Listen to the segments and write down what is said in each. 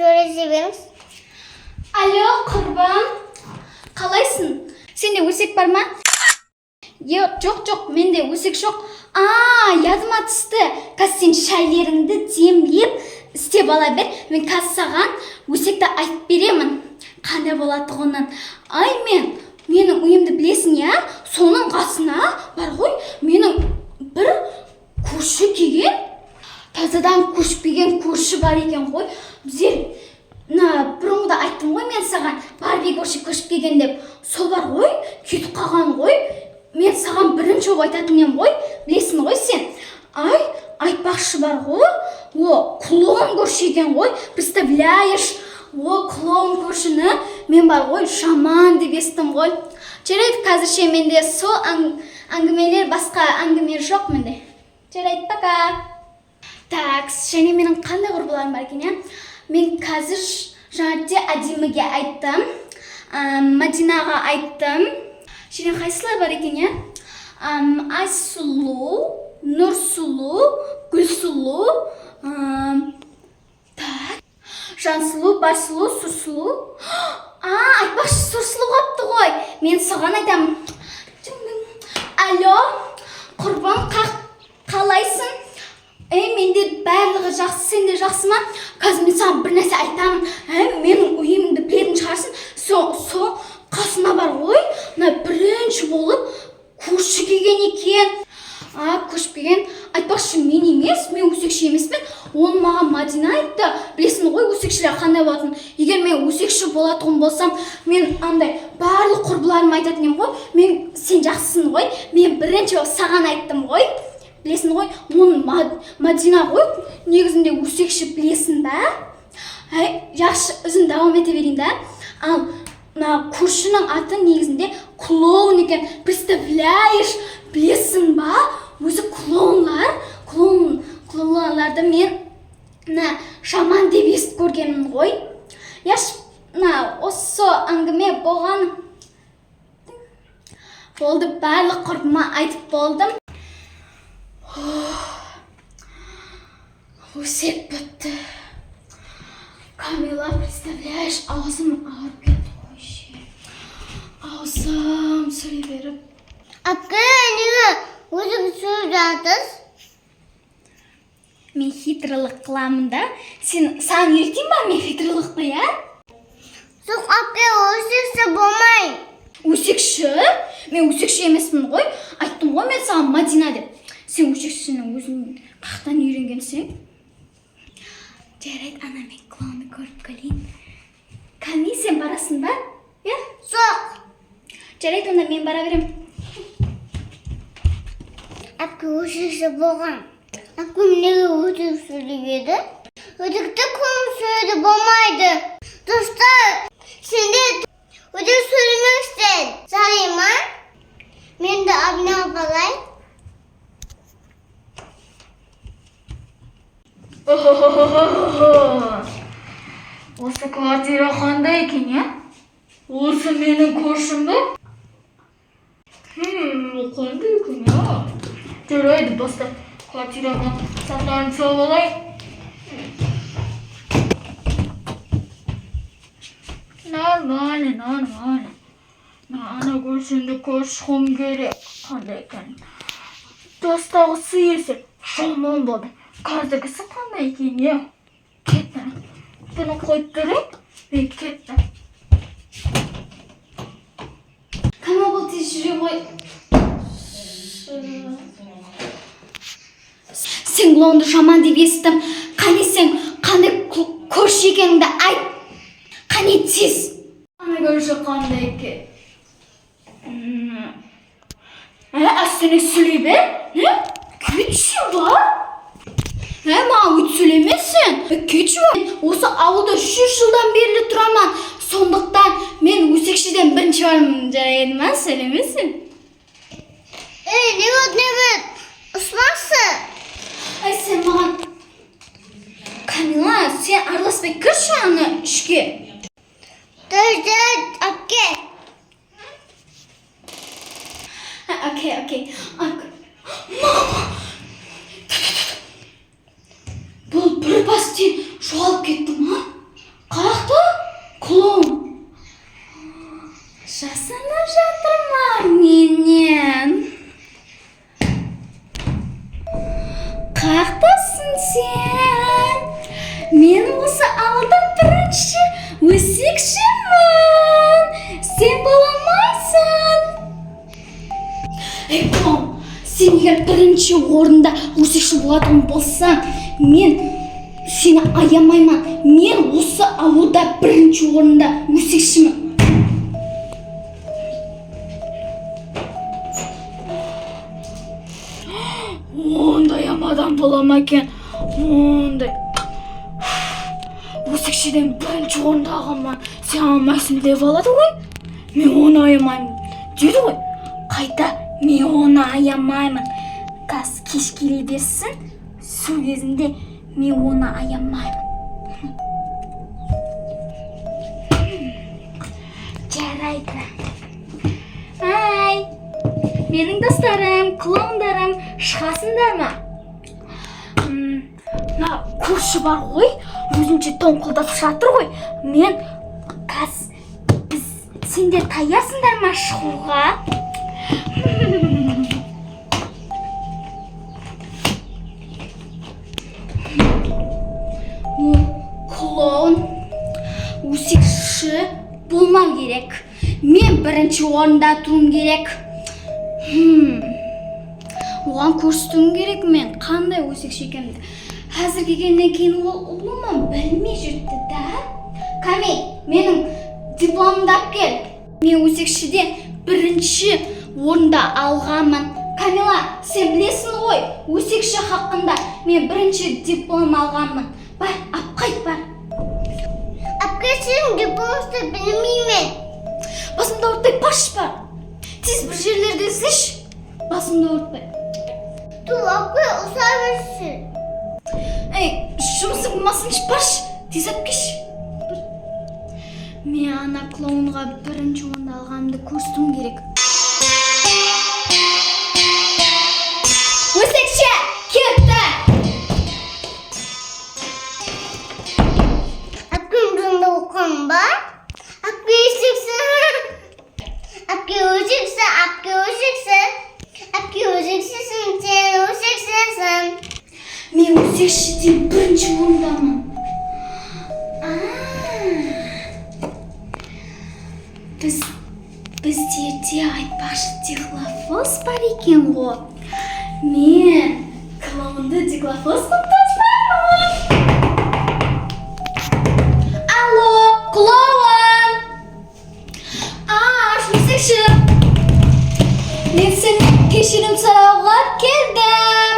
söylese berіңіз. Алло, құрбым. Қалайсың? Сенде өсек бар ма? Жоқ, менде өсек жоқ. Ядыма түсті. Қазір сен шайлеріңді демлеп істеп ала бер. Мен қазір саған өсекті айтып беремін. Қандай болатығынан. Менің үйімді білесің, я? Соның қасына бар ғой, менің бір көрші келген, тазадан көшіп келген көрші бар екен ғой. Біздер бұрынғыда айттым ғой мен саған, Барби көрші көшіп келген деп. Сол бар ғой, кетіп қалған ғой. Мен саған бірінші болып айтатын ем ғой, білесің ғой сен. Айтпақшы бар ғой, клоун көрші екен ғой, представляешь? Клоун көршіні мен бар ғой, шаман деп естім ғой. Жарайды, қазірше менде сол әңгімелер, басқа әңгіме жоқ менде. Жарайды, пока. Так, және менің қандай құрбыларым бар екен, я? Мен қазір жаңа Адимаге айттым, Мадинаға айттым. Және қайсылар бар екен, я? Айсұлу, Нұрсұлу, Гүлсұлу, Жансұлу, Барсұлу, Сұрсұлу. Айтпақшы, Сұрсұлу қапты ғой. Мен соған айтамын. Алло, құрбым, қалайсың? Менде барлығы жақсы, сенде жақсы ма? Қазір мен саған бір нәрсе айтамын. Менің үйімді білетін шығарсың. Сол қасына бар ғой, бірінші болып көрші келген екен. Көшіп келген. Айтпақшы, мен емес, мен өсекші емеспін. Оны маған Мадина айтты. Білесің ғой, өсекшілер қандай болатын. Егер мен өсекші болатығым болсам, мен барлық құрбыларым айтатын ем ғой. Сен жақсысың ғой. Мен бірінші саған айттым ғой. Білесің ғой, оны Мадина ғой. Негізінде өсекші білесің ба? Жақсы, өзім давам ете берейін да. Ал көршінің аты негізінде клоун екен. Представляешь, білесің ба? Өзі клоунларды мен шаман деп естіп көргенмін ғой. Осы әңгіме болған. Болды, барлық құрбыма айтып болдым. Өсек бітті. Камила, представляешь, аузым ауырып кетті ғой. Аузым сөйлей беріп. Неге өзің сөйлеп жатырсыз? Мен хитрылық қыламын да. Саған үйретейін ба мен хитрылықты, я? Жоқ, өсекші болмай. Өсекші? Мен өсекші емеспін ғой. Айттым ғой мен саған Мадина деп. Сен өсекшінің өзің қақтан үйренгенсің? Жарайды, мен клоунды көріп келейін. Кәне, сен барасың ба? Жоқ. Жарайды, онда мен бара берем. Өсекші болған. Неге өтіп сөйлегеді? Өтікті көңіл сөйледі болмайды. Достар, сенде өтіп сөйлемексен. Сарай ма? Мен де абына балай. Осы квартира қандай екен, я? Осы менің көршім бе? Қандай екен, я? Жарайды, бастап. Квартираға сақтарын салып алайын. Нормально. Көршімді көршім керек. Қандай екен? Достағысы есіп, шаман болды. Қазіргісі қандай екен, я? Кетті. Бұны қойып тұрайық. Кетті. Кама бұл тез жүре ғой. Сен клоунды шаман деп естім. Қане сен қандай көрші екеніңді айт. Қане тез. Көрші қандай екен? Әстіне сөйлей бер. Кетші ба? Маған өт сөйлемесін. Кетші ба? Осы ауылда 3 жылдан берлі тұрамын. Сондықтан мен өсекшіден бірінші бармын. Жарайды ма? Сөйлемесін. Не ұсмақсы? Сен маған... Камила, сен араласпай кірші аны ішке. Әпке. Окей. Мама! Бұл бір бастен жоғалып кетті ма? жасанып жатырма менен? Қақтасың сен? Мен осы ауылда бірінші өсекшімін. Сен боламайсың. Клоун, сен егер бірінші орында өсекші болатын болсаң, мен сені аямаймын. Мен осы ауылда бірінші орында өсекшімін. Ондай амадан бола ма екен? Ондай өсекшіден бірінші орында алғанмын. Сен алмайсың деп алады ғой. Мен оны аямаймын деді ғой. Қайта мен оны аямаймын. Қас кеш келе берсін, сол кезінде мен оны аямаймын. Жарайды. Ай, менің достарым, клоундарым, шығасыңдар ма? Мына көрші бар ғой, өзінше тоңқылдап жатыр ғой. Мен сендер таясыңдар ма шығуға? Клоун өсекші болмау керек. Мен бірінші орында тұруым керек. Оған көрсетуім керек мен қандай өсекші екенімді. Қазір келгеннен кейін ол ұлыма білмей жүрді да. Камил, менің дипломымды алып кел. Мен өсекшіден бірінші орында алғанмын. Камила, сен білесің ғой, өсекші хақында мен бірінші диплом алғанмын. Бар, алып қайт бар. Әпке, сен дипломды білмеймін. Басымды ауыртпай паш бар. Тез бір жерлерді іздеші. Басымды ауыртпай. Тұл, әпке, ұса берсін. Ей, жұмысы болмасыншы паш. Тез алып кеші. Мен ана клоунға бірінші орында алғанымды көрсетуім керек. Өсекші, кетті! Әпкем жонда оққан ба? Әпке өсексің. Әпке өсексің, әпке өсексің. Әпке өсексің, сен өсексің. Мен өсекшіден бірінші орындамын. Біздерде айтпақшы диглофос бар екен ғой. Мен клоунды диглофос қылып тастаймын. Алло, клоун! Өсекші. Мен сені кешірім сұрауға келдім.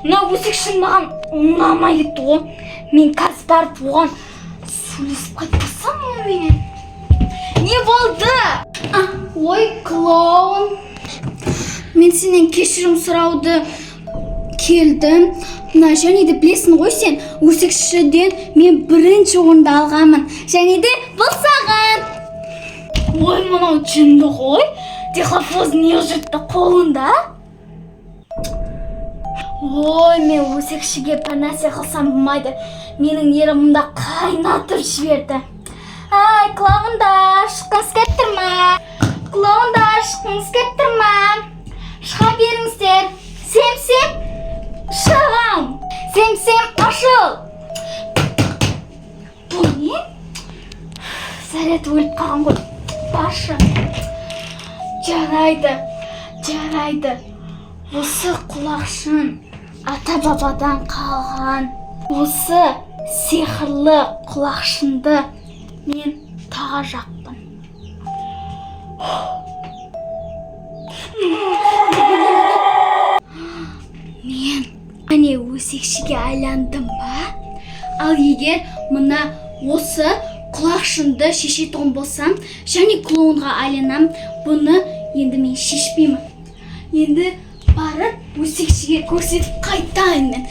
Мына өсекші маған ұнамай кетті ғой. Мен қазір барып оған сөйлесіп қайтпасам онымен. Не болды? Ой, клоун. Мен сенен кешірім сұрауды келдім. Мына және де білесің ғой сен, өсекшіден мен бірінші орында алғанмын. Және де бұл саған. Ой, мынау жынды ғой. Диглофос не жүртті қолында? Ой, мен өсекшіге бір нәрсе қылсам болмайды. Менің ерімімді қайнатып жіберді. Ай, клоундар, шыққыңыз келіп тұр ма? Клоундар, шыққыңыз келіп тұр ма? Шыға беріңіздер. Сем-сем, шығам. Сем-сем, ашыл. Бұл не? Сәлет өліп қалған ғой. Башы. Жарайды. Осы құлақшын ата-бабадан қалған. Осы сиқырлы құлақшынды мен таға жақпын. Мен әне өсекшіге айландым ба? Ал егер мына осы құлақшынды шешетін болсам, және клоунға айланам, бұны енді мен шешпеймін. Енді барып өсекшіге көрсетіп қайтайын мен.